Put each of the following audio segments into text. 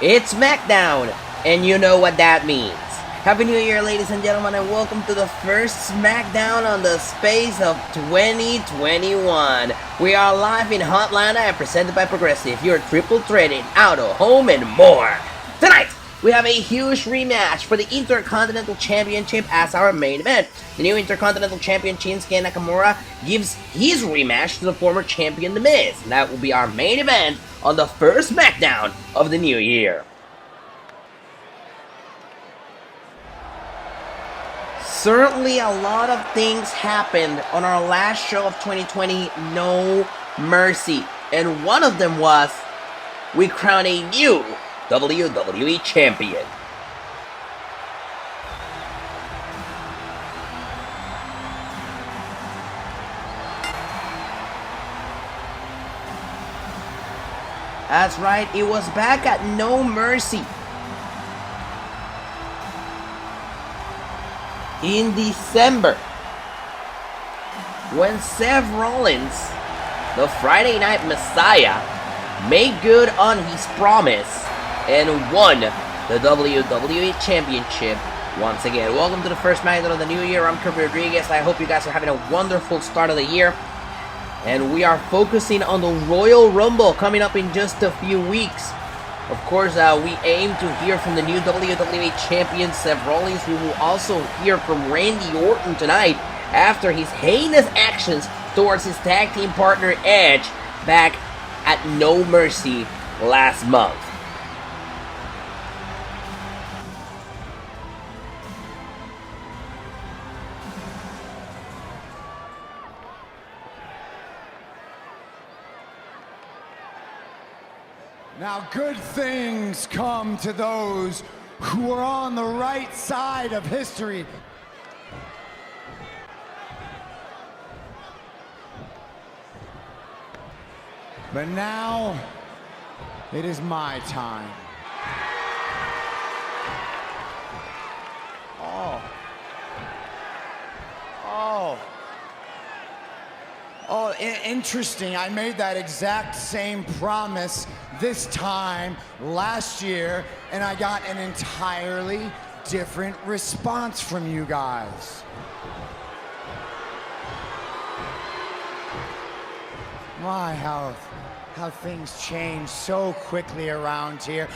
It's SmackDown, and you know what that means. Happy New Year, ladies and gentlemen, and welcome to the first SmackDown on the space of 2021. We are live in Hotlanta and presented by Progressive, your triple threat in auto, home, and more. Tonight, we have a huge rematch for the Intercontinental Championship as our main event. The new Intercontinental Champion Shinsuke Nakamura gives his rematch to the former champion The Miz, and that will be our main event on the first SmackDown of the new year. Certainly a lot of things happened on our last show of 2020, No Mercy, and one of them was we crowned a new WWE Champion. That's right, it was back at No Mercy in December when Seth Rollins, the Friday Night Messiah, made good on his promise and won the WWE Championship once again. Welcome to the first SmackDown of the new year. I'm Kirby Rodriguez. I hope you guys are having a wonderful start of the year. And we are focusing on the Royal Rumble coming up in just a few weeks. Of course, we aim to hear from the new WWE Champion Seth Rollins. We will also hear from Randy Orton tonight after his heinous actions towards his tag team partner Edge back at No Mercy last month. Now, good things come to those who are on the right side of history. But now, it is my time. Oh, interesting. I made that exact same promise this time last year, and I got an entirely different response from you guys. My, how things change so quickly around here.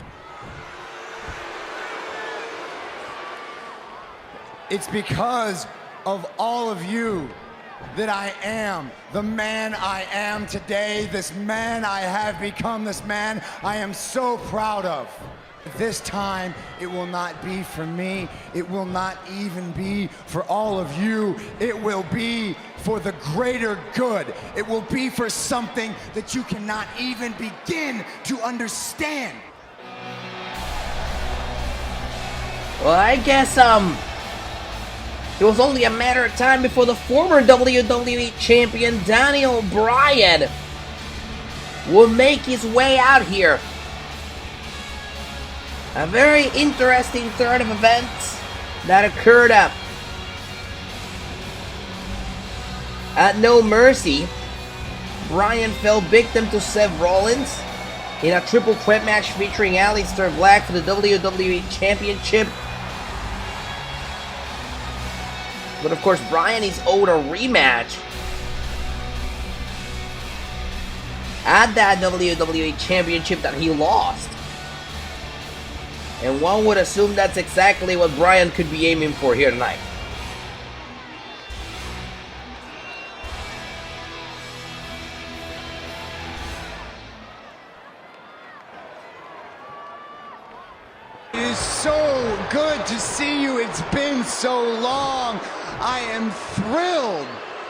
It's because of all of you that I am the man I am today, this man I have become, this man I am so proud of. This time, it will not be for me. It will not even be for all of you. It will be for the greater good. It will be for something that you cannot even begin to understand. Well, I guess, it was only a matter of time before the former WWE Champion Daniel Bryan will make his way out here. A very interesting turn of events that occurred at No Mercy. Bryan fell victim to Seth Rollins in a triple threat match featuring Aleister Black for the WWE Championship. But of course, Bryan is owed a rematch at that WWE Championship that he lost. And one would assume that's exactly what Bryan could be aiming for here tonight. It is so good to see you. It's been so long. I am thrilled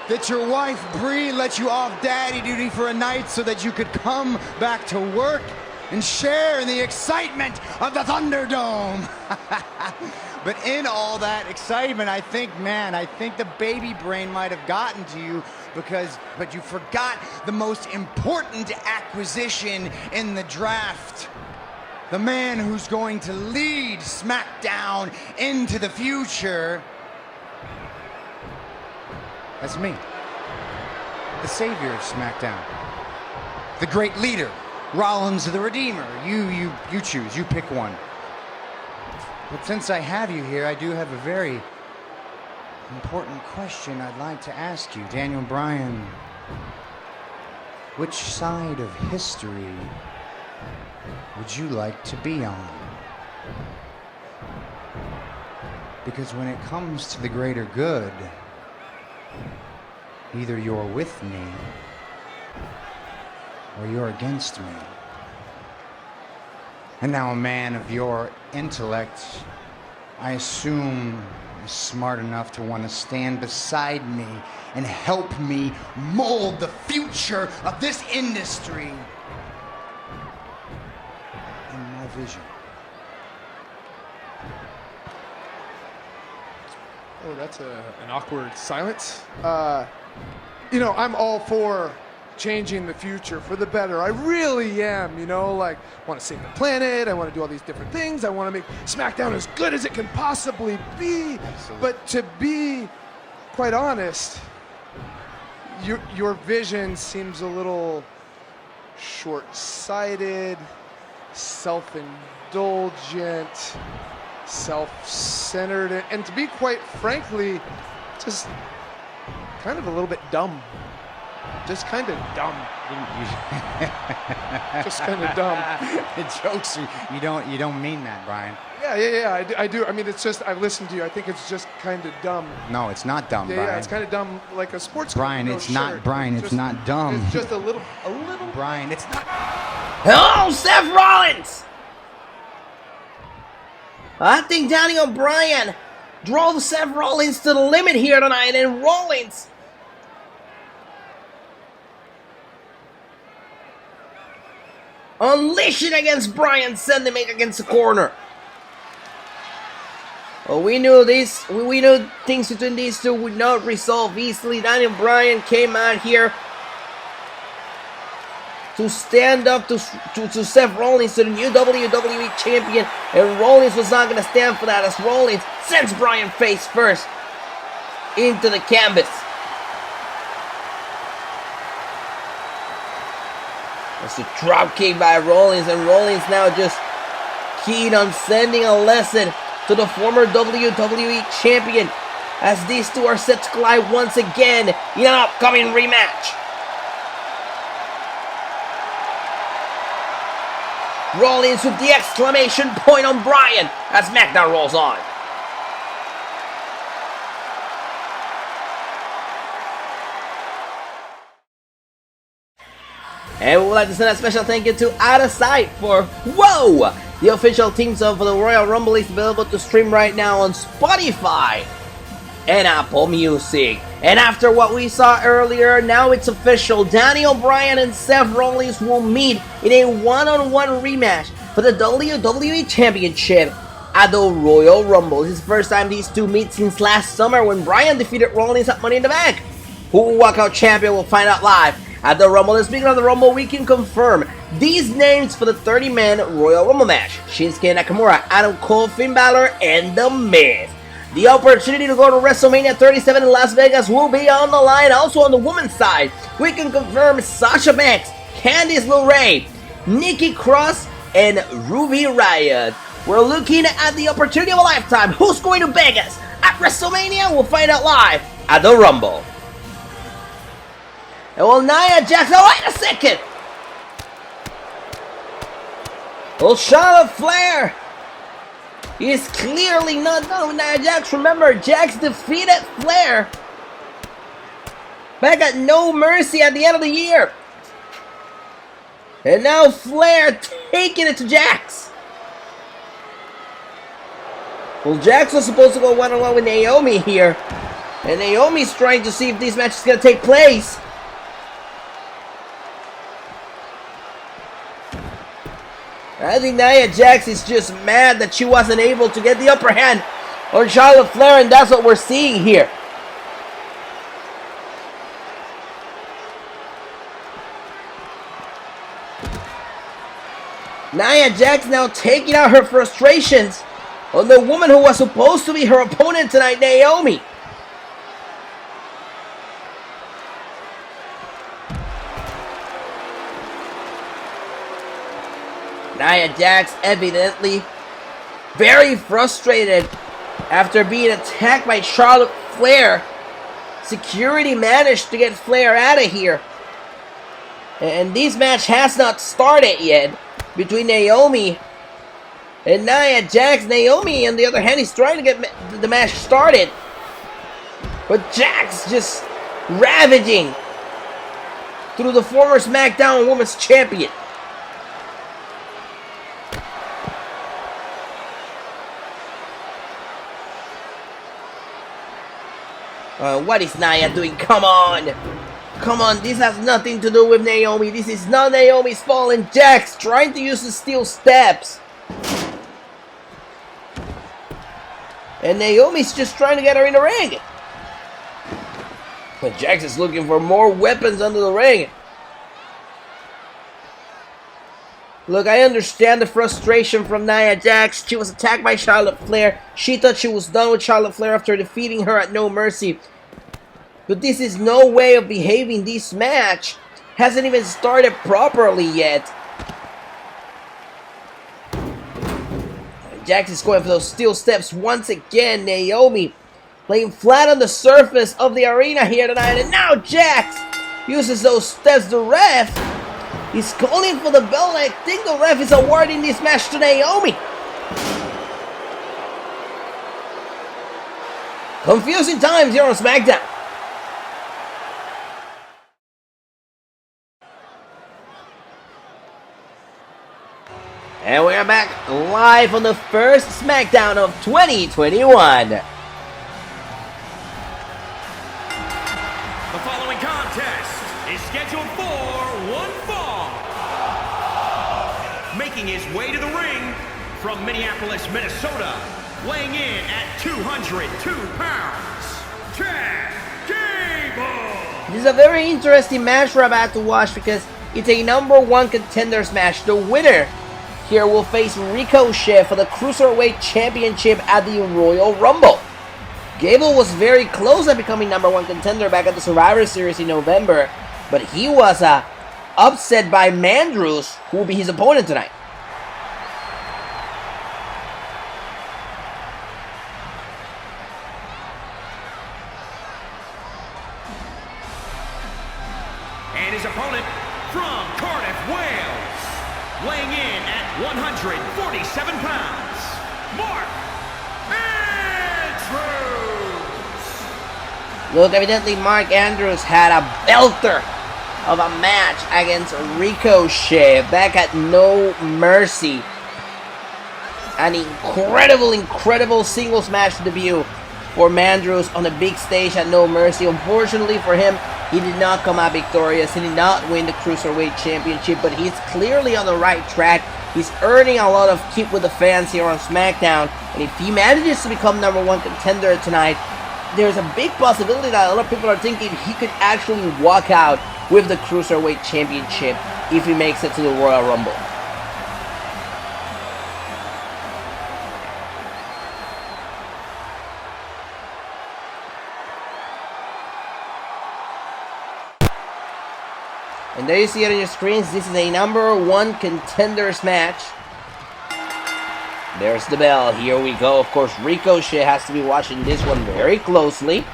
that your wife Bree let you off daddy duty for a night so that you could come back to work and share in the excitement of the Thunderdome. But in all that excitement, I think the baby brain might have gotten to you but you forgot the most important acquisition in the draft. The man who's going to lead SmackDown into the future. That's me, the savior of SmackDown, the great leader Rollins the Redeemer. You choose. You pick one. But since I have you here, I do have a very important question I'd like to ask you. Daniel Bryan, which side of history would you like to be on? Because when it comes to the greater good, either you're with me or you're against me. And now a man of your intellect, I assume, is smart enough to want to stand beside me and help me mold the future of this industry in my vision. Oh, that's an awkward silence. You know, I'm all for changing the future for the better. I really am, you know, like, I want to save the planet, I want to do all these different things, I want to make SmackDown as good as it can possibly be. Absolutely. But to be quite honest, your vision seems a little short-sighted, self-indulgent, self-centered, and to be quite frankly, just kind of a little bit dumb. Just kind of dumb. Just kind of dumb. The jokes, you don't mean that, Brian. Yeah, I do. I mean, it's just, I've listened to you. I think it's just kind of dumb. No, it's not dumb, Brian. Yeah, it's kind of dumb, like a sports. Brian, it's not. Brian, it's not dumb. It's just a little. Brian, it's not. Oh, Seth Rollins! I think Daniel Bryan drove Seth Rollins to the limit here tonight, and Rollins unleashing against Bryan, sending him against the corner. Well, we knew this. We knew things between these two would not resolve easily. Daniel Bryan came out here to stand up to Seth Rollins, to the new WWE Champion, and Rollins was not going to stand for that, as Rollins sends Bryan face first into the canvas. That's a drop kick by Rollins, and Rollins now just keen on sending a lesson to the former WWE Champion, as these two are set to collide once again in an upcoming rematch. Rollins with the exclamation point on Bryan as SmackDown rolls on. And we would like to send a special thank you to Out of Sight for Whoa! The official theme song for the Royal Rumble is available to stream right now on Spotify and Apple Music. And after what we saw earlier, now it's official. Daniel Bryan and Seth Rollins will meet in a one-on-one rematch for the WWE Championship at the Royal Rumble. This is the first time these two meet since last summer when Bryan defeated Rollins at Money in the Bank. Who will walk out champion, we'll find out live at the Rumble. And speaking of the Rumble, we can confirm these names for the 30-man Royal Rumble match: Shinsuke Nakamura, Adam Cole, Finn Balor, and The Miz. The opportunity to go to WrestleMania 37 in Las Vegas will be on the line. Also on the women's side, we can confirm Sasha Banks, Candice LeRae, Nikki Cross, and Ruby Riott. We're looking at the opportunity of a lifetime. Who's going to Vegas at WrestleMania? We'll find out live at the Rumble. And well, Nia Jax, oh wait a second! Well, Charlotte Flair is clearly not done with Nia Jax. Remember, Jax defeated Flair back at No Mercy at the end of the year. And now Flair taking it to Jax. Well, Jax was supposed to go one-on-one with Naomi here. And Naomi's trying to see if this match is going to take place. I think Nia Jax is just mad that she wasn't able to get the upper hand on Charlotte Flair, and that's what we're seeing here. Nia Jax now taking out her frustrations on the woman who was supposed to be her opponent tonight, Naomi. Nia Jax evidently very frustrated after being attacked by Charlotte Flair. Security managed to get Flair out of here. And this match has not started yet between Naomi and Nia Jax. Naomi, on the other hand, is trying to get the match started. But Jax just ravaging through the former SmackDown Women's Champion. What is Nia doing? Come on! Come on, this has nothing to do with Naomi. This is not Naomi's fault. And Jax trying to use the steel steps. And Naomi's just trying to get her in the ring. But Jax is looking for more weapons under the ring. Look, I understand the frustration from Nia Jax. She was attacked by Charlotte Flair. She thought she was done with Charlotte Flair after defeating her at No Mercy. But this is no way of behaving. This match hasn't even started properly yet. Jax is going for those steel steps once again. Naomi laying flat on the surface of the arena here tonight. And now Jax uses those steps. The ref is calling for the bell. I think the ref is awarding this match to Naomi. Confusing times here on SmackDown. And we're back live on the first SmackDown of 2021. The following contest is scheduled for one fall. Making his way to the ring from Minneapolis, Minnesota, weighing in at 202 pounds, Chad Gable. This is a very interesting match we're about to watch because it's a #1 contenders match. The winner here will face Ricochet for the Cruiserweight Championship at the Royal Rumble. Gable was very close at becoming #1 contender back at the Survivor Series in November, but he was upset by Mandrews, who will be his opponent tonight. And his opponent from Cardiff, Wales, weighing in at 147 pounds, Mark Andrews. Look, evidently Mark Andrews had a belter of a match against Ricochet back at No Mercy. An incredible singles match debut for Mandrews on the big stage at No Mercy. Unfortunately for him, he did not come out victorious. He did not win the Cruiserweight Championship, but he's clearly on the right track. He's earning a lot of keep with the fans here on SmackDown. And if he manages to become #1 contender tonight, there's a big possibility that a lot of people are thinking he could actually walk out with the Cruiserweight Championship if he makes it to the Royal Rumble. And there you see it on your screens. This is a #1 contenders match. There's the bell. Here we go. Of course, Ricochet has to be watching this one very closely.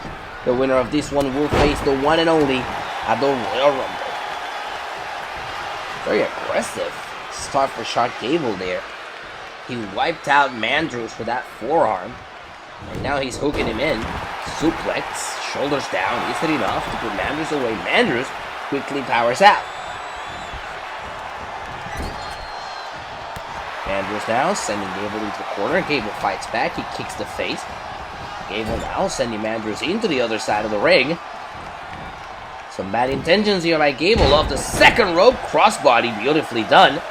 The winner of this one will face the one and only at the Royal Rumble. Very aggressive start for Chad Gable there. He wiped out Mandrews for that forearm. And now he's hooking him in. Suplex, shoulders down. Is it enough to put Mandrews away? Mandrews quickly powers out. Andrews now sending Gable into the corner. Gable fights back. He kicks the face. Gable now sending Andrews into the other side of the ring. Some bad intentions here by Gable off the second rope. Crossbody beautifully done.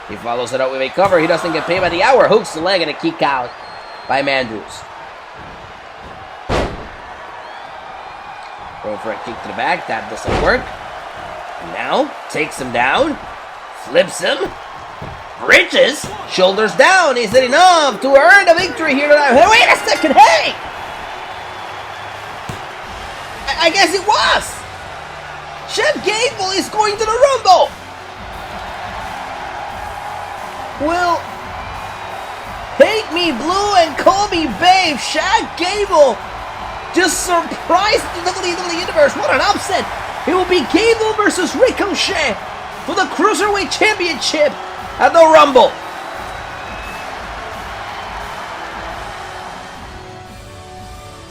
He follows it up with a cover. He doesn't get paid by the hour. Hooks the leg and a kick out by Mandrews. Going for a kick to the back. That doesn't work. Now takes him down. Flips him. Bridges. Shoulders down. Is it enough to earn a victory here tonight? Hey, wait a second. Hey! I guess it was. Chad Gable is going to the Rumble. will hate me blue and call me babe. Shaq Gable just surprised the WWE Universe. What an upset. It will be Gable versus Ricochet for the Cruiserweight Championship at the Rumble.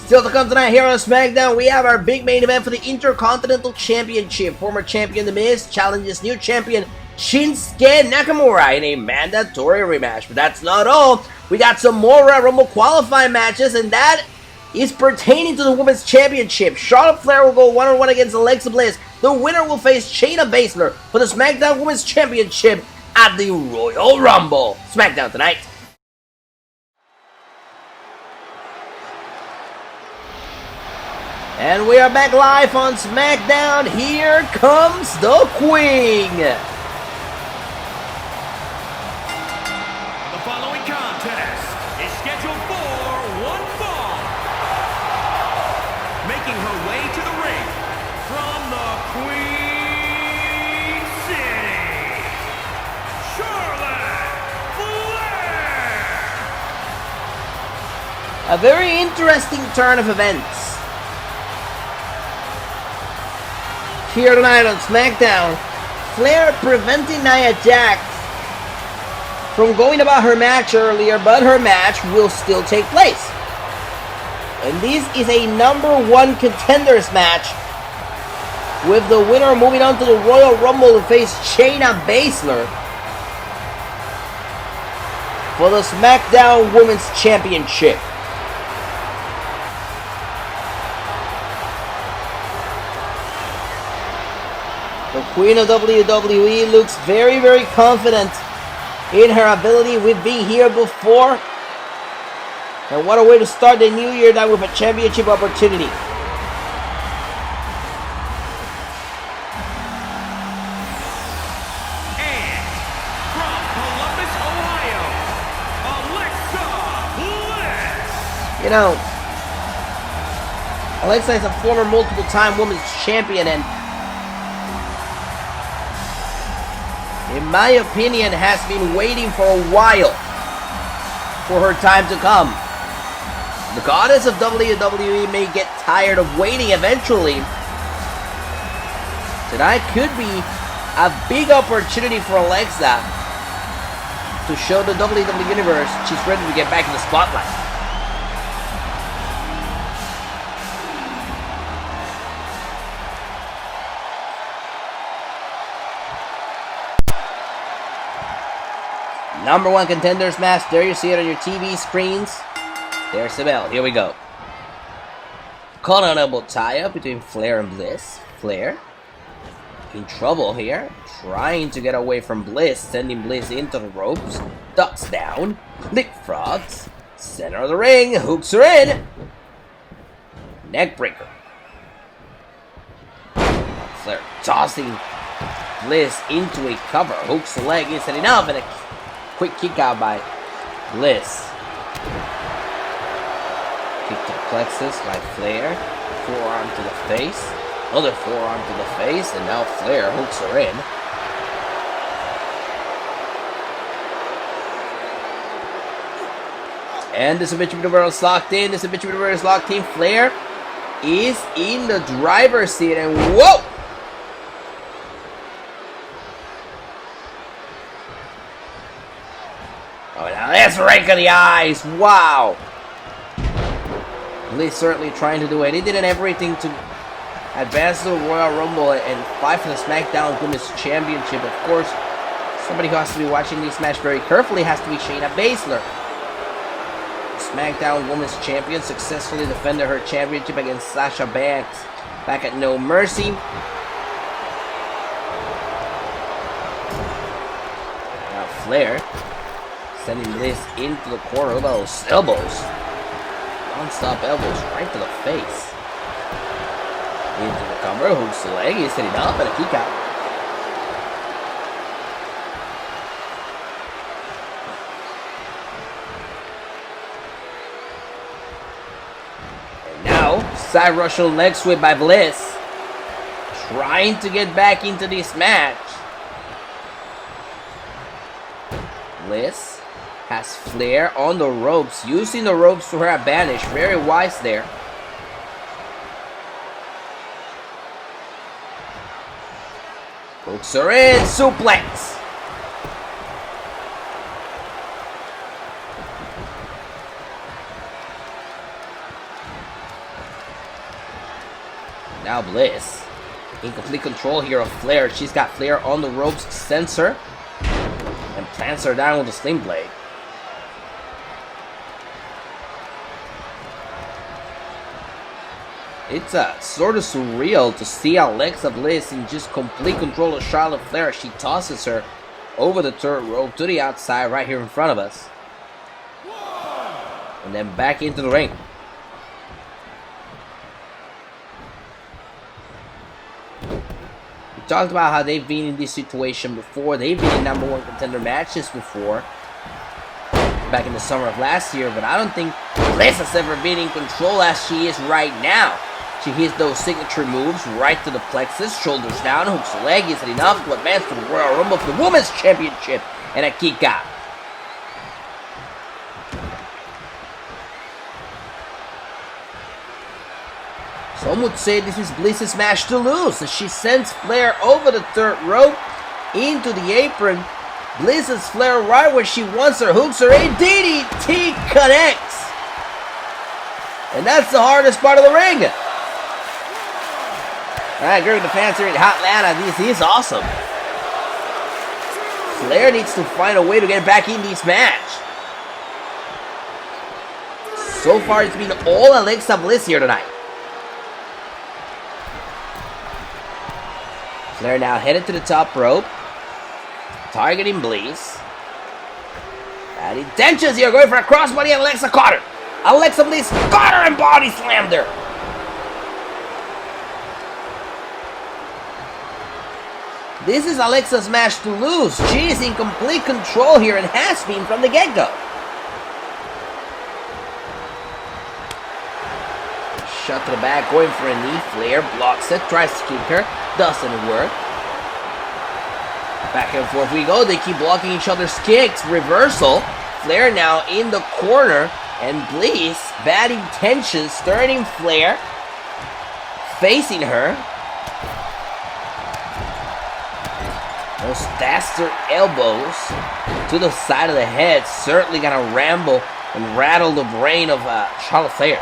Still to come tonight here on SmackDown, we have our big main event for the Intercontinental Championship. Former champion The Miz challenges new champion Shinsuke Nakamura in a mandatory rematch. But that's not all. We got some more Royal Rumble qualifying matches, and that is pertaining to the Women's Championship. Charlotte Flair will go one-on-one against Alexa Bliss. The winner will face Shayna Baszler for the SmackDown Women's Championship at the Royal Rumble. SmackDown tonight. And we are back live on SmackDown. Here comes the Queen. The following contest is scheduled for one fall. Making her way to the ring from the Queen City, Charlotte Flair. A very interesting turn of events here tonight on SmackDown. Flair preventing Nia Jax from going about her match earlier, but her match will still take place. And this is a #1 contenders match, with the winner moving on to the Royal Rumble to face Shayna Baszler for the SmackDown Women's Championship. The Queen of WWE looks very, very confident in her ability. We've been here before. And what a way to start the new year now with a championship opportunity. And from Columbus, Ohio, Alexa Bliss. You know, Alexa is a former multiple-time women's champion, and in my opinion, has been waiting for a while for her time to come. The goddess of WWE may get tired of waiting eventually. Tonight could be a big opportunity for Alexa to show the WWE Universe she's ready to get back in the spotlight. #1 contenders match. There you see it on your TV screens. There's the bell. Here we go. Caught on elbow tie-up between Flair and Bliss. Flair in trouble here, trying to get away from Bliss, sending Bliss into the ropes. Ducks down, leapfrogs, center of the ring, hooks her in. Neckbreaker. Flair tossing Bliss into a cover. Hooks the leg, isn't enough, and a quick kick out by Bliss. Kick to the plexus by Flair. Forearm to the face. Another forearm to the face, and now Flair hooks her in. And the Submission Universe locked in. The Submission Universe locked in. Flair is in the driver's seat, and whoa! Oh, now that's right in the eyes. Wow. Bliss certainly trying to do anything and everything to advance to the Royal Rumble and fight for the SmackDown Women's Championship. Of course, somebody who has to be watching this match very carefully has to be Shayna Baszler. SmackDown Women's Champion successfully defended her championship against Sasha Banks back at No Mercy. Now Flair sending Bliss into the corner with those elbows. Non-stop elbows right to the face. Into the cover, hooks the leg, he's sitting up, and a kick out. And now, side Russian leg sweep by Bliss. Trying to get back into this match. Bliss has Flair on the ropes, using the ropes to her advantage. Very wise there. Hooks her in, suplex. Now Bliss in complete control here of Flair. She's got Flair on the ropes, sensor, and plants her down with a sling blade. It's sort of surreal to see Alexa Bliss in just complete control of Charlotte Flair as she tosses her over the third rope to the outside right here in front of us. And then back into the ring. We talked about how they've been in this situation before. They've been in number one contender matches before, back in the summer of last year, but I don't think Bliss has ever been in control as she is right now. She hits those signature moves right to the plexus, shoulders down, hooks the leg. Is it enough to advance to the Royal Rumble for the Women's Championship and a kick out? Some would say this is Bliss's match to lose as she sends Flair over the third rope into the apron. Bliss has Flair right where she wants her, hooks her in, DDT connects. And that's the hardest part of the ring. I agree with the fans here in Atlanta. This is awesome. Flair needs to find a way to get back in this match. So far, it's been all Alexa Bliss here tonight. Flair now headed to the top rope, targeting Bliss. Bad intentions here, going for a crossbody, and Alexa caught her. Alexa Bliss caught her and body slammed her. This is Alexa's match to lose. She is in complete control here and has been from the get-go. Shot to the back, going for a knee. Flair blocks it, tries to kick her. Doesn't work. Back and forth we go. They keep blocking each other's kicks. Reversal. Flair now in the corner. And Bliss, bad intentions, turning Flair. Facing her. Those Staster elbows to the side of the head certainly gonna ramble and rattle the brain of Charlotte Flair.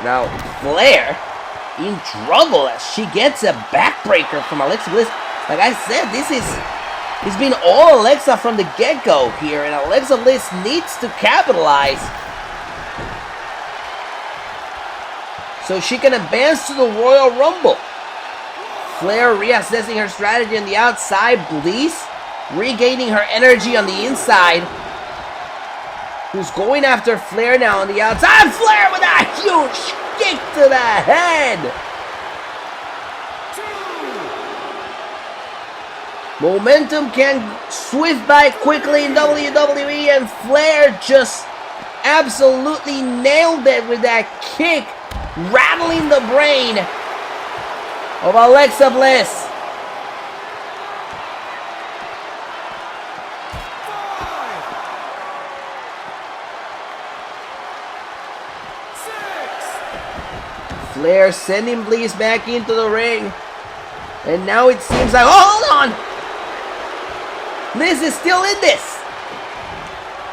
Now Flair in trouble as she gets a backbreaker from Alexa Bliss. Like I said, it's been all Alexa from the get-go here, and Alexa Bliss needs to capitalize so she can advance to the Royal Rumble. Flair reassessing her strategy on the outside. Bliss regaining her energy on the inside. Who's going after Flair now on the outside. Flair with a huge kick to the head. Momentum can swift by quickly in WWE, and Flair just absolutely nailed it with that kick, rattling the brain of Alexa Bliss. Flair sending Bliss back into the ring. And now it seems like, oh, hold on! Bliss is still in this.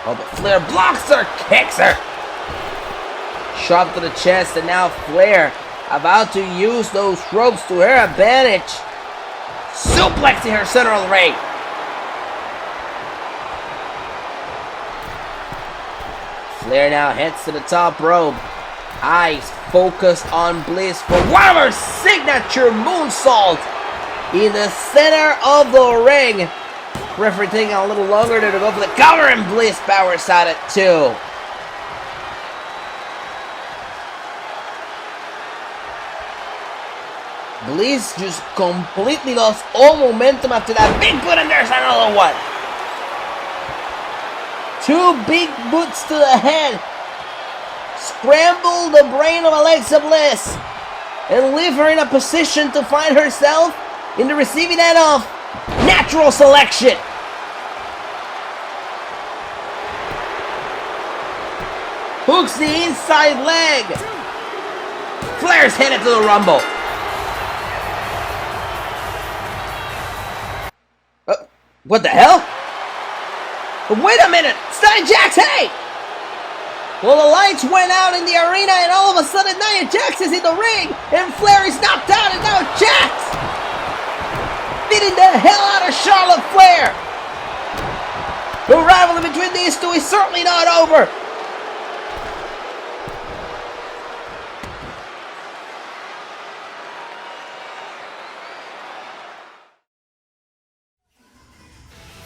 Oh, but Flair blocks her, kicks her. Shot to the chest, and now Flair about to use those ropes to her advantage. Suplexing her center of the ring. Flair now heads to the top rope. Eyes focused on Bliss for one of her signature moonsaults in the center of the ring. Referee taking a little longer to go for the cover, and Bliss powers out at 2. Bliss just completely lost all momentum after that big boot, and there's another one. 2 big boots to the head. Scramble the brain of Alexa Bliss and leave her in a position to find herself in the receiving end of Natural selection. Hooks the inside leg. Flair's headed to the Rumble. What the hell? Wait a minute! Stein Jax, hey! Well, the lights went out in the arena, and all of a sudden, Nia Jax is in the ring, and Flair is knocked out, and now Jax beating the hell out of Charlotte Flair. The rivalry between these two is certainly not over.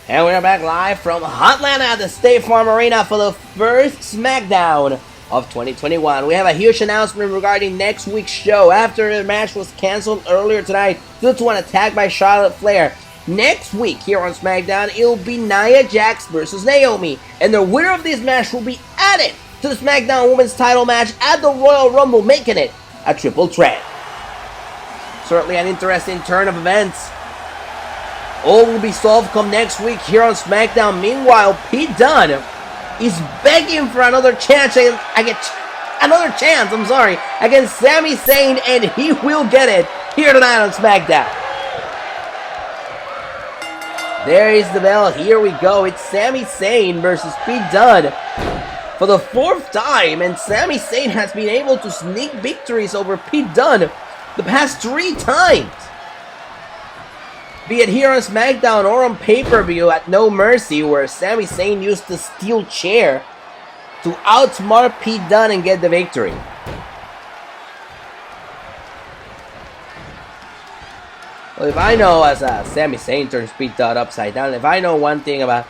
And we're back live from Atlanta at the State Farm Arena for the first SmackDown of 2021. We have a huge announcement regarding next week's show. After the match was canceled earlier tonight due to an attack by Charlotte Flair, next week here on SmackDown, it'll be Nia Jax versus Naomi. And the winner of this match will be added to the SmackDown Women's title match at the Royal Rumble, making it a triple threat. Certainly an interesting turn of events. All will be solved come next week here on SmackDown. Meanwhile, Pete Dunne is begging for another chance against Sami Zayn, and he will get it here tonight on SmackDown. There is the bell. Here we go. It's Sami Zayn versus Pete Dunne for the 4th time, and Sami Zayn has been able to sneak victories over Pete Dunne the past 3 times. Be it here on SmackDown or on pay-per-view at No Mercy, where Sami Zayn used the steel chair to outsmart Pete Dunne and get the victory. Well, if I know, as Sami Zayn turns Pete Dunne upside down, if I know one thing about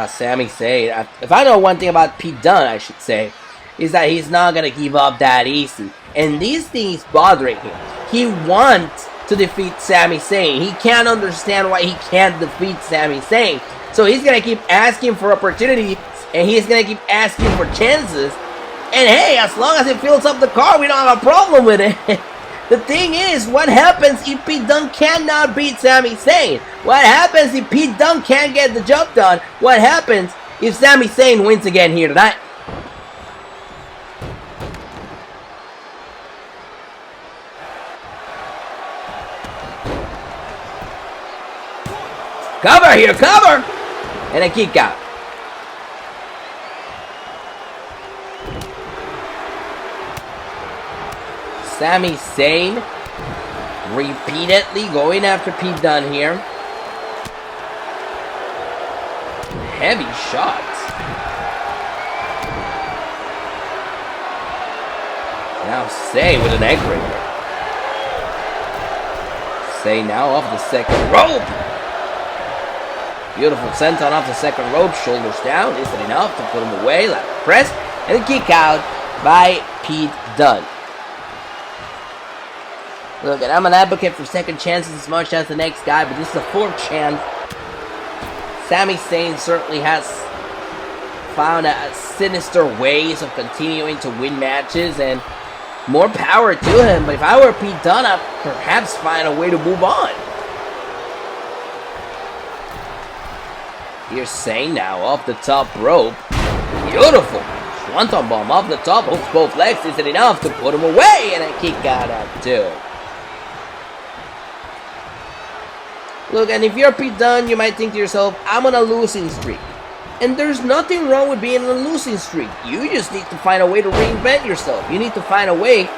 Sami Zayn, if I know one thing about Pete Dunne, I should say, is that he's not gonna give up that easy. And this thing is bothering him. He wants to defeat Sami Zayn. He can't understand why he can't defeat Sami Zayn. So he's gonna keep asking for opportunities, and he's gonna keep asking for chances. And hey, as long as it fills up the car, we don't have a problem with it. The thing is, what happens if Pete Dunne cannot beat Sami Zayn? What happens if Pete Dunne can't get the job done? What happens if Sami Zayn wins again here tonight? Cover here, cover! And a kick out. Sami Zayn repeatedly going after Pete Dunne here. Heavy shots. Now Zayn with an egg breaker. Zayn now off the second rope. Beautiful senton off the second rope, shoulders down. Is it enough to put him away? Like a press and a kick out by Pete Dunne. Look, and I'm an advocate for second chances as much as the next guy, but this is a 4th chance. Sami Zayn certainly has found sinister ways of continuing to win matches, and more power to him. But if I were Pete Dunne, I'd perhaps find a way to move on. Here's Zayn now off the top rope. Beautiful. Swanton bomb off the top. Hooks both legs. Is it enough to put him away? And a kick out at 2. Look, and if you're Pete Dunne, you might think to yourself, I'm on a losing streak. And there's nothing wrong with being on a losing streak. You just need to find a way to reinvent yourself. You need to find a way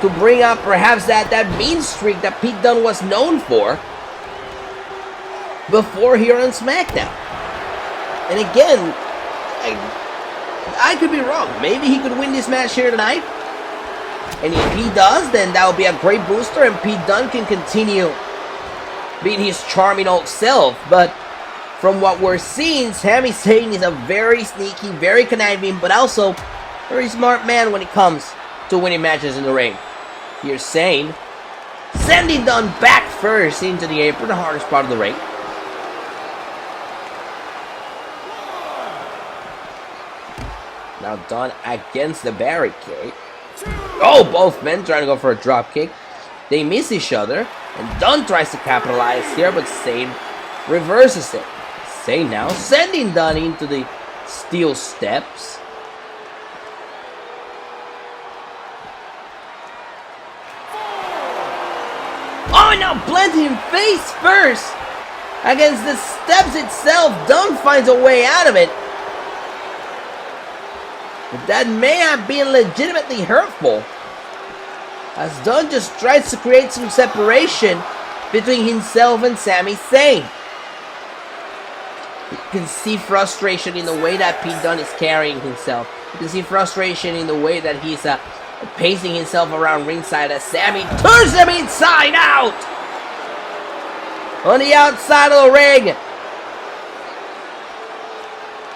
to bring up perhaps that mean streak that Pete Dunne was known for before here on SmackDown. And again, I could be wrong. Maybe he could win this match here tonight. And if he does, then that will be a great booster, and Pete Dunne can continue being his charming old self. But from what we're seeing, Sami Zayn is a very sneaky, very conniving, but also very smart man when it comes to winning matches in the ring. Here's Zayn sending Dunne back first into the apron, the hardest part of the ring. Now Dunne against the barricade. Oh, both men trying to go for a drop kick. They miss each other. And Dunn tries to capitalize here, but Zayn reverses it. Zayn now sending Dunn into the steel steps. Oh, now planting him face first against the steps itself. Dunn finds a way out of it. But that may have been legitimately hurtful, as Dunn just tries to create some separation between himself and Sami Zayn. You can see frustration in the way that Pete Dunne is carrying himself. You can see frustration in the way that he's pacing himself around ringside as Sami turns him inside out! On the outside of the ring.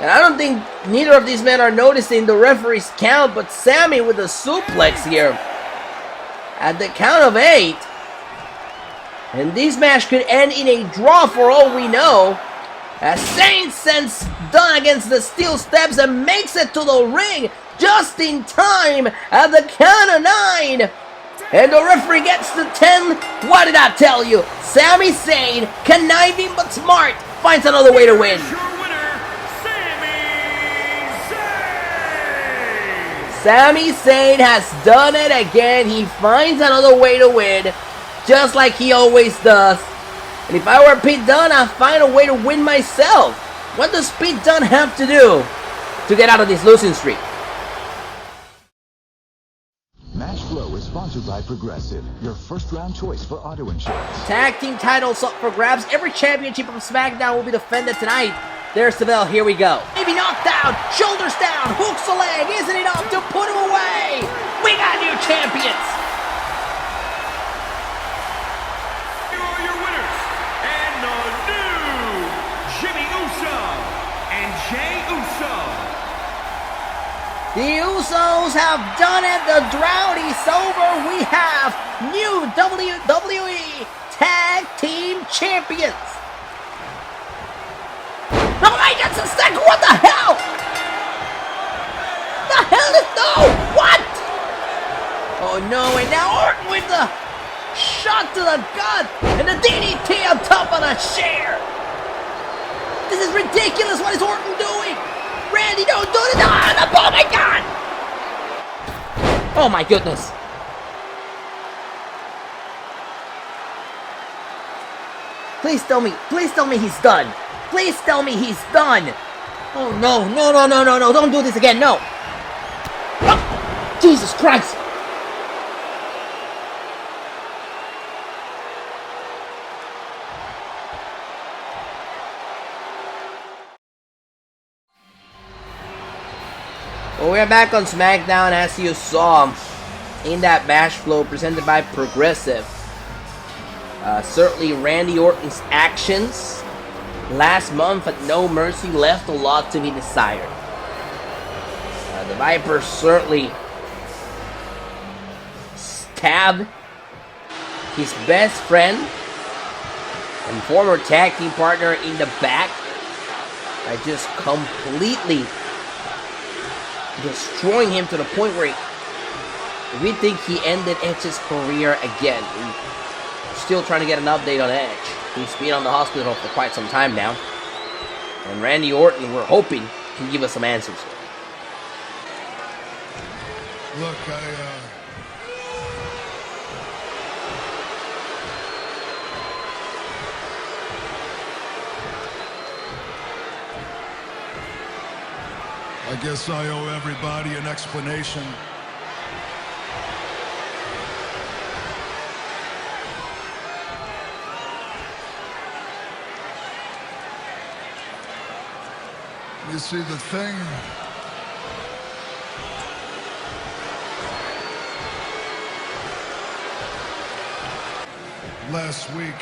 And I don't think neither of these men are noticing the referee's count, but Sami with a suplex here. At the count of 8. And this match could end in a draw for all we know, as Zayn sends Dunn against the steel steps and makes it to the ring just in time at the count of 9. And the referee gets the 10. What did I tell you? Sami Zayn, conniving but smart, finds another way to win. Sami Zayn has done it again. He finds another way to win, just like he always does. And if I were Pete Dunne, I'd find a way to win myself. What does Pete Dunne have to do to get out of this losing streak? Match Flow is sponsored by Progressive, your first round choice for auto insurance. Tag team titles up for grabs. Every championship of SmackDown will be defended tonight. There's the bell, here we go. Maybe knocked down, shoulders down, hooks a leg, isn't enough to put him away. We got new champions. Here are your winners, and the new Jimmy Uso and Jey Uso. The Usos have done it, the drought is over. We have new WWE Tag Team Champions. Alright, that's a second. What the hell? The hell is no? What? Oh no, and now Orton with the shot to the gut and the DDT on top of the chair. This is ridiculous. What is Orton doing? Randy, don't do it. Oh my god. Oh my goodness. Please tell me he's done. Please tell me he's done. Oh no, no, don't do this again, no. Oh, Jesus Christ. Well, we're back on SmackDown, as you saw in that match flow presented by Progressive. Certainly Randy Orton's actions last month at No Mercy left a lot to be desired. The Viper certainly stabbed his best friend and former tag team partner in the back by just completely destroying him to the point where we think he ended Edge's career again. We're still trying to get an update on Edge. He's been on the hospital for quite some time now. And Randy Orton, we're hoping, can give us some answers. Look, I guess I owe everybody an explanation. You see, the thing last week,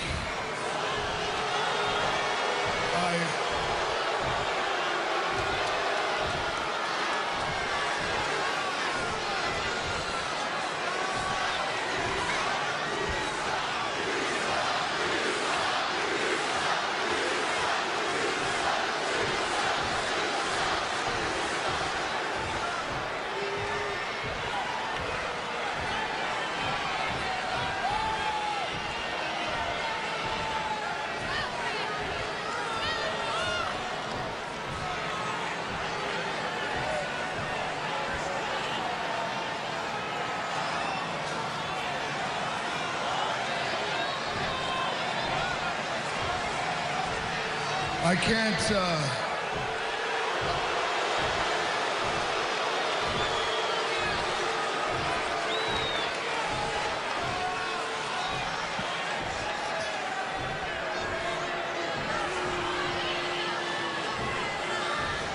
I can't,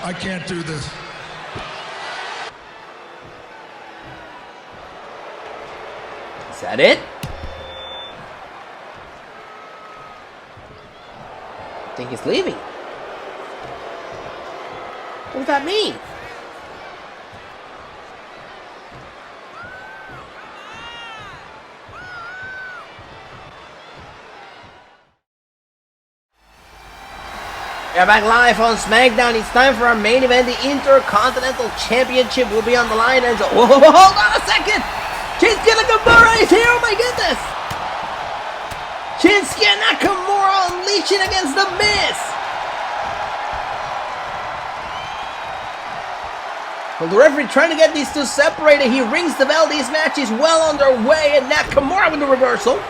I can't do this. Is that it? I think he's leaving. What does that mean? We are back live on SmackDown. It's time for our main event. The Intercontinental Championship will be on the line. And whoa, hold on a second! Shinsuke Nakamura is here! Oh my goodness! Shinsuke Nakamura unleashing against The Miz! Well, the referee trying to get these two separated. He rings the bell. This match is well underway. And Nakamura with the reversal.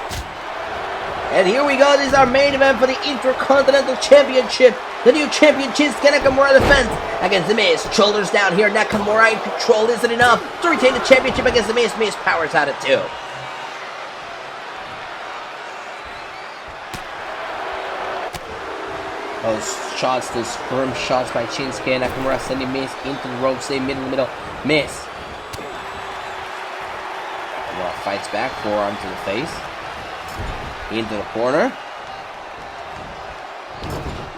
And here we go. This is our main event for the Intercontinental Championship. The new champion Shinsuke Nakamura defends against The Miz. Shoulders down here. Nakamura in control. Isn't enough to retain the championship against The Miz. Miz powers out at 2. Those shots, those firm shots by Shinsuke Nakamura sending Miz into the ropes. They middle. Miz. Nakamura fights back. Forearm to the face. Into the corner.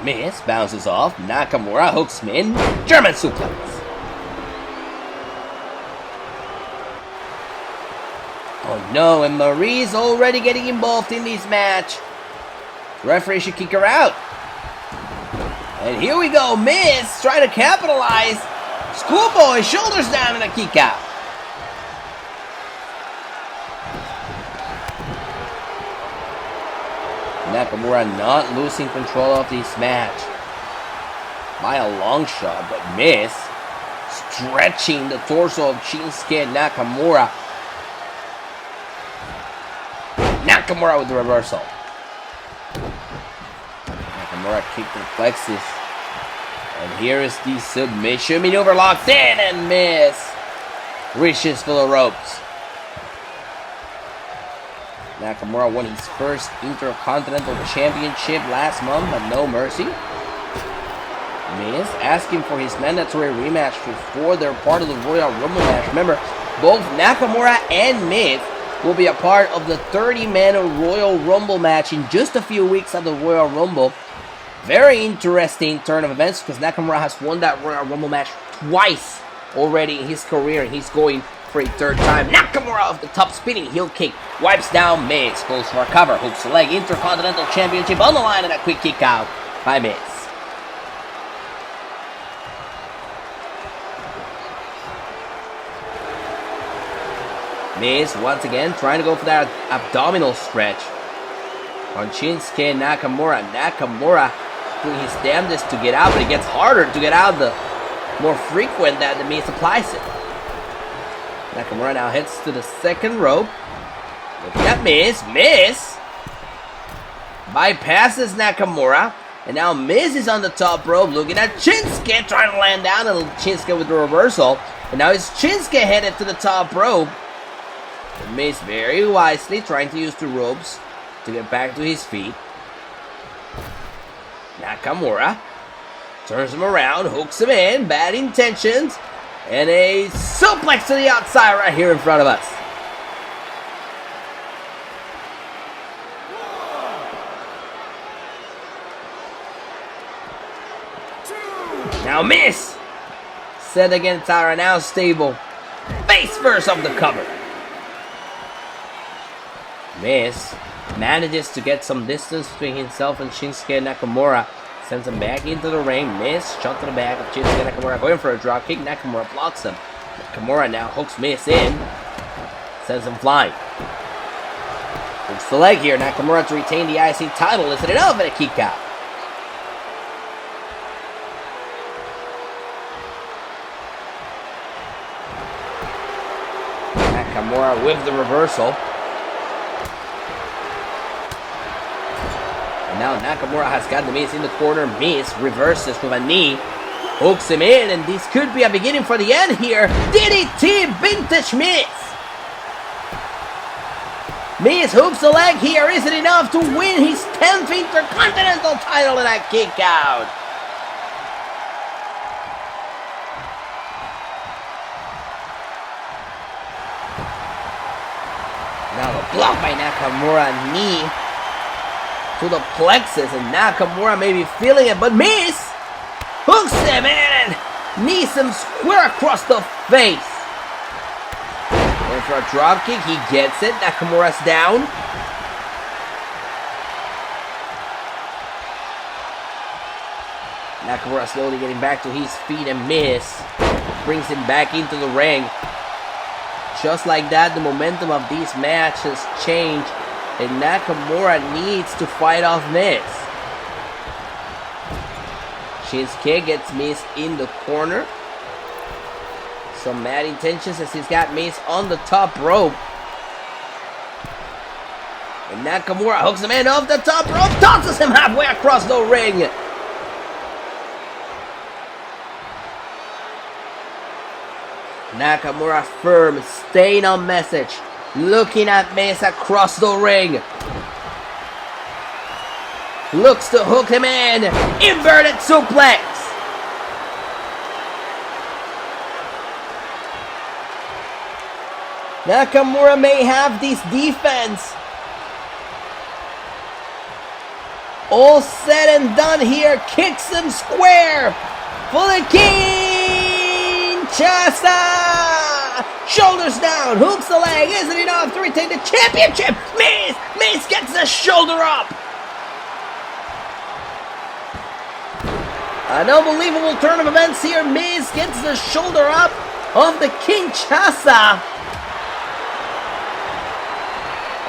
Miz bounces off. Nakamura hooks him in. German suplex. Oh no, and Marie's already getting involved in this match. Referee should kick her out. And here we go. Miz trying to capitalize. Schoolboy shoulders down and a kick out. Nakamura not losing control of this match by a long shot, but Miz stretching the torso of Shinsuke Nakamura. Nakamura with the reversal. Nakamura kicked the plexus. And here is the submission maneuver locked in, and Miz reaches for the ropes. Nakamura won his first Intercontinental Championship last month at No Mercy. Miz asking for his mandatory rematch before they're part of the Royal Rumble match. Remember, both Nakamura and Miz will be a part of the 30-man Royal Rumble match in just a few weeks at the Royal Rumble. Very interesting turn of events because Nakamura has won that Royal Rumble match twice already in his career, and he's going for a 3rd time. Nakamura off the top, spinning heel kick, wipes down Miz, goes for a cover, hooks the leg, Intercontinental Championship on the line, and a quick kick out by Miz. Miz once again trying to go for that abdominal stretch on Shinsuke Nakamura. Nakamura doing his damnedest to get out, but it gets harder to get out the more frequent that the Miz applies it. Nakamura now heads to the 2nd rope. Looking at Miz. Miz bypasses Nakamura. And now Miz is on the top rope looking at Shinsuke trying to land down. And Shinsuke with the reversal. And now it's Shinsuke headed to the top rope. And Miz very wisely trying to use the ropes to get back to his feet. Nakamura turns him around, hooks him in. Bad intentions. And a suplex to the outside right here in front of us. Now Miz set against our now stable face first of the cover. Miz manages to get some distance between himself and Shinsuke Nakamura. Sends him back into the ring. Miz shot to the back of Shinsuke Nakamura, going for a drop kick. Nakamura blocks him. Nakamura now hooks Miz in. Sends him flying. Hooks the leg here. Nakamura to retain the IC title. Is it enough? And a kick out. Nakamura with the reversal. Now Nakamura has got the Miz in the corner. Miz reverses with a knee. Hooks him in, and this could be a beginning for the end here. DDT Vintage Miz. Miz hooks the leg here. Is it enough to win his 10th Intercontinental title in a kick out? Now the block by Nakamura, knee to the plexus, and Nakamura may be feeling it, but Miz hooks him in and knees him square across the face. Going for a drop kick, he gets it. Nakamura's down. Nakamura slowly getting back to his feet, and Miz brings him back into the ring. Just like that, the momentum of this match has changed, and Nakamura needs to fight off Miz. Shinsuke gets Miz in the corner. Some mad intentions as he's got Miz on the top rope. And Nakamura hooks him in off the top rope, tosses him halfway across the ring. Nakamura firm, staying on message, looking at Miz across the ring. Looks to hook him in. Inverted suplex. Nakamura may have this defense all said and done here. Kicks him square for the Kinshasa. Shoulders down. Hooks the leg. Isn't enough to retain the championship. Miz gets the shoulder up. An unbelievable turn of events here. Miz gets the shoulder up of the Kinshasa.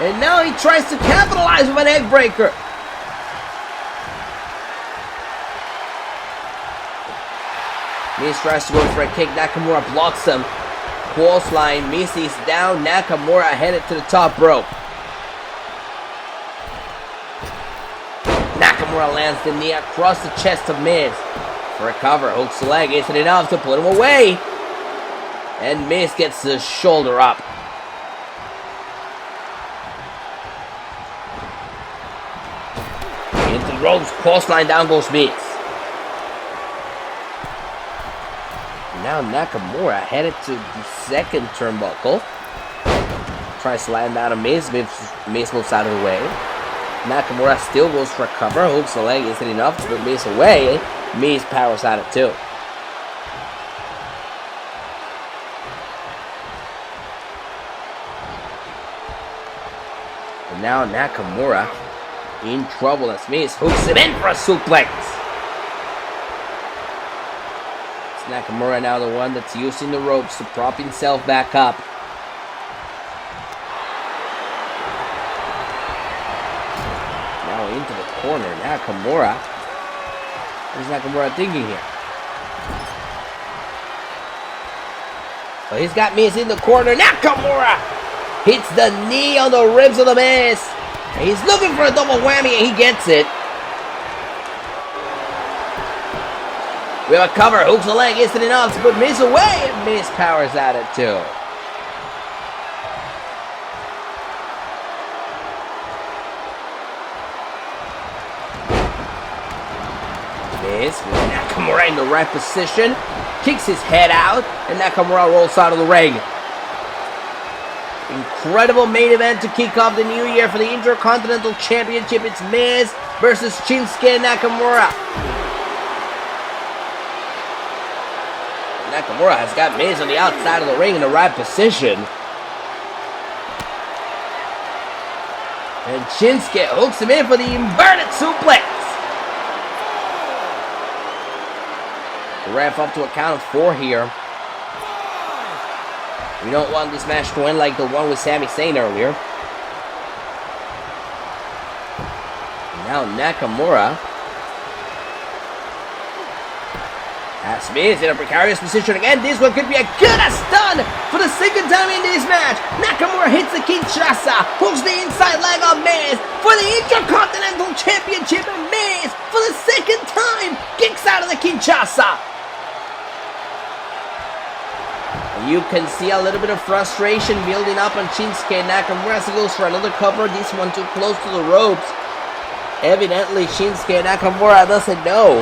And now he tries to capitalize with an egg breaker. Miz tries to go for a kick. Nakamura blocks him. Clothesline. Miz is down. Nakamura headed to the top rope. Nakamura lands the knee across the chest of Miz. For a cover, hooks the leg, isn't enough to put him away. And Miz gets the shoulder up. Into the ropes, clothesline, down goes Miz. Now Nakamura headed to the second turnbuckle. Tries to land out of Miz. Miz moves out of the way. Nakamura still goes for a cover, hooks the leg, isn't enough to put Miz away. Miz powers out of two. And now Nakamura in trouble as Miz hooks him in for a suplex. It's Nakamura now the one that's using the ropes to prop himself back up. Into the corner, Nakamura. What is Nakamura thinking here? So he's got Miz in the corner. Nakamura hits the knee on the ribs of the Miz. And he's looking for a double whammy, and he gets it. We have a cover. Hooks the leg. Isn't enough to put Miz away. And Miz powers at it too. Miz with Nakamura in the right position, kicks his head out, and Nakamura rolls out of the ring. Incredible main event to kick off the new year for the Intercontinental Championship. It's Miz versus Shinsuke Nakamura. Nakamura has got Miz on the outside of the ring in the right position. And Shinsuke hooks him in for the inverted suplex. The ref up to a count of 4 here. We don't want this match to end like the one with Sami Zayn earlier. Now Nakamura As Miz in a precarious position again, this one could be a good stun for the second time in this match. Nakamura hits the Kinshasa, hooks the inside leg on Miz for the Intercontinental Championship, and Miz, for the second time, kicks out of the Kinshasa. And you can see a little bit of frustration building up on Shinsuke Nakamura as he goes for another cover, this one too close to the ropes. Evidently, Shinsuke Nakamura doesn't know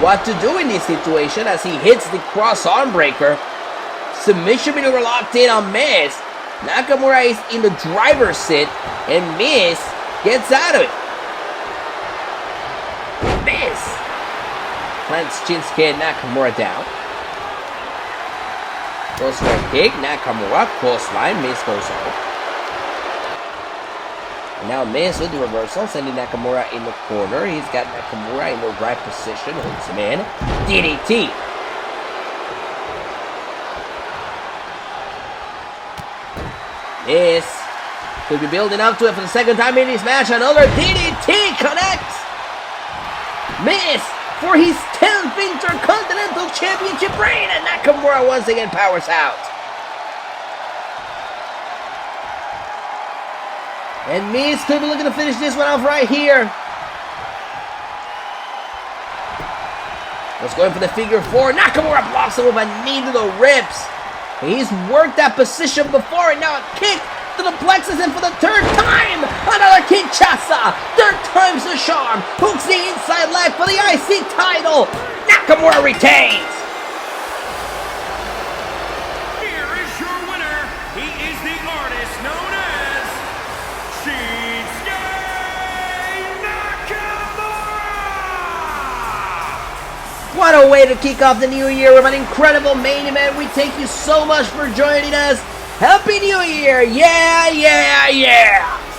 what to do in this situation as he hits the cross arm breaker. Submission maneuver locked in on Miz. Nakamura is in the driver's seat and Miz gets out of it. Miz plants Shinsuke Nakamura down. Goes for a kick. Nakamura clothesline. Miz goes up. Now Miz with the reversal, sending Nakamura in the corner. He's got Nakamura in the right position, holds him in. DDT. Miz could be building up to it for the second time in this match. Another DDT connects. Miz for his 10th Intercontinental Championship reign, and Nakamura once again powers out. And Miz could be looking to finish this one off right here. Was going for the figure four. Nakamura blocks him with a knee to the ribs. He's worked that position before, and now a kick to the plexus, and for the third time, another Kinshasa. Third time's the charm. Hooks the inside leg for the IC title. Nakamura retains. Here is your winner. He is the artist known as Shinsuke Nakamura! What a way to kick off the new year with an incredible main event. We thank you so much for joining us. Happy New Year! Yeah, yeah, yeah!